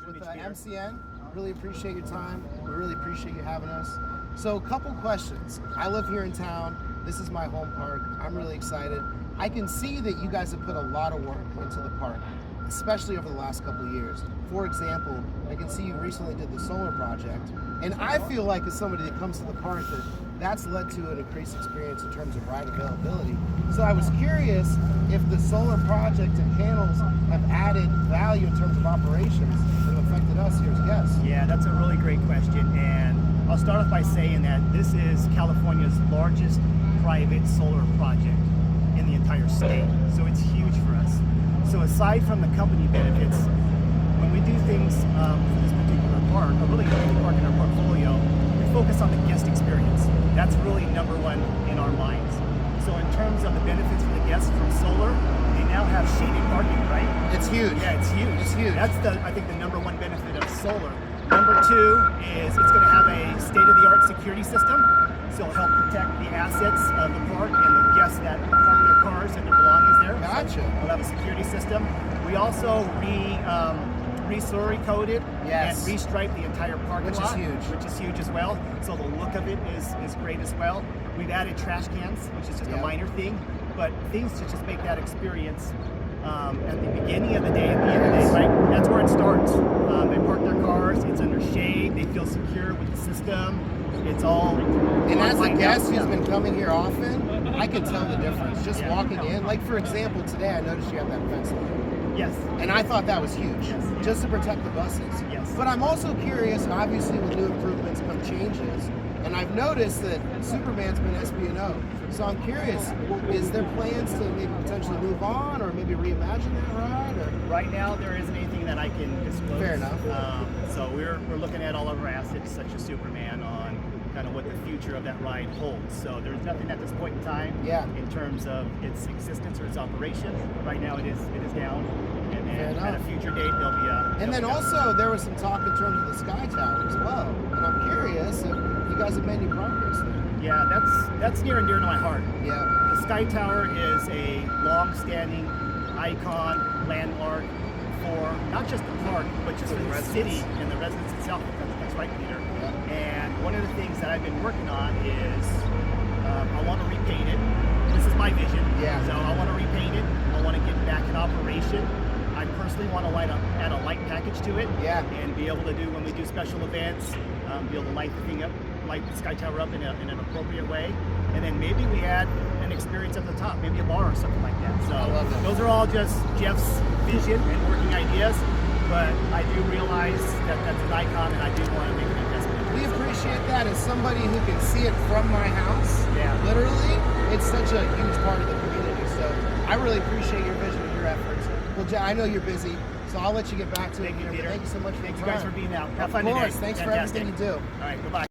with MCN. Really appreciate your time. We really appreciate you having us. So, a couple questions. I live here in town. This is my home park. I'm really excited. I can see that you guys have put a lot of work into the park, especially over the last couple of years. For example, I can see you recently did the solar project, and I feel like as somebody that comes to the park that's led to an increased experience in terms of ride availability. So I was curious if the solar project and panels have added value in terms of operations that have affected us here as guests. Yeah, that's a really great question, and I'll start off by saying that this is California's largest private solar project in the entire state, so it's huge for us. So aside from the company benefits, when we do things for this particular park, or really any park in our portfolio, we focus on the guest experience. That's really number one in our minds. So in terms of the benefits for the guests from solar, they now have shaded parking, right? It's huge. Yeah, it's huge. It's huge. That's I think the number one benefit of solar. Number two is it's going to have a state-of-the-art security system, so it'll help protect the assets of the park and the guests that park their cars and their belongings there. Gotcha. So we'll have a security system. We also re-slurry coated and restriped the entire parking lot, which is huge as well. So the look of it is great as well. We've added trash cans, which is just a minor thing, but things to just make that experience at the beginning of the day and the end of the day, right? That's where it starts. They park their cars, it's under shade, they feel secure with the system. It's all. And as a guest who's been coming here often, I can tell the difference. Just walking in, like for example, today I noticed you have that fence line. Yes. And I thought that was huge, just to protect the buses. Yes. But I'm also curious, and obviously with new improvements come changes, and I've noticed that Superman's been SB&O. So I'm curious, is there plans to maybe potentially move on or maybe reimagine that ride? Or? Right now, there isn't anything that I can disclose. Fair enough. So we're looking at all of our assets, such as Superman, on kind of what the future of that ride holds. So there's nothing at this point in time in terms of its existence or its operation. Right now, it is down. And at a future date, there'll be a... And then also, there was some talk in terms of the Sky Tower as well. And I'm curious if you guys have made any progress there. Yeah, that's near and dear to my heart. Yeah. The Sky Tower is a long-standing icon, landmark for not just the park, but just for the city and the residents itself. That's right, Peter. Yeah. And one of the things that I've been working on is I want to repaint it. This is my vision. Yeah. So I want to repaint it. I want to get back in operation. I personally want to add a light package to it. Yeah. And be able to do, when we do special events, be able to light the thing up, light the Sky Tower up in an appropriate way. And then maybe we add an experience at the top, maybe a bar or something like that. So I love that. Those are all just Jeff's vision and working ideas. But I do realize that that's an icon, and I do want to make an investment. We appreciate that as somebody who can see it from my house. Yeah. Literally, it's such a huge part of the community. So I really appreciate your vision and your efforts. Well, I know you're busy, so I'll let you get back to it. Thank you, Peter. Thank you so much for Thank your you guys time. for being out. Have Of fun today. course. Thanks for everything you do. All right, goodbye.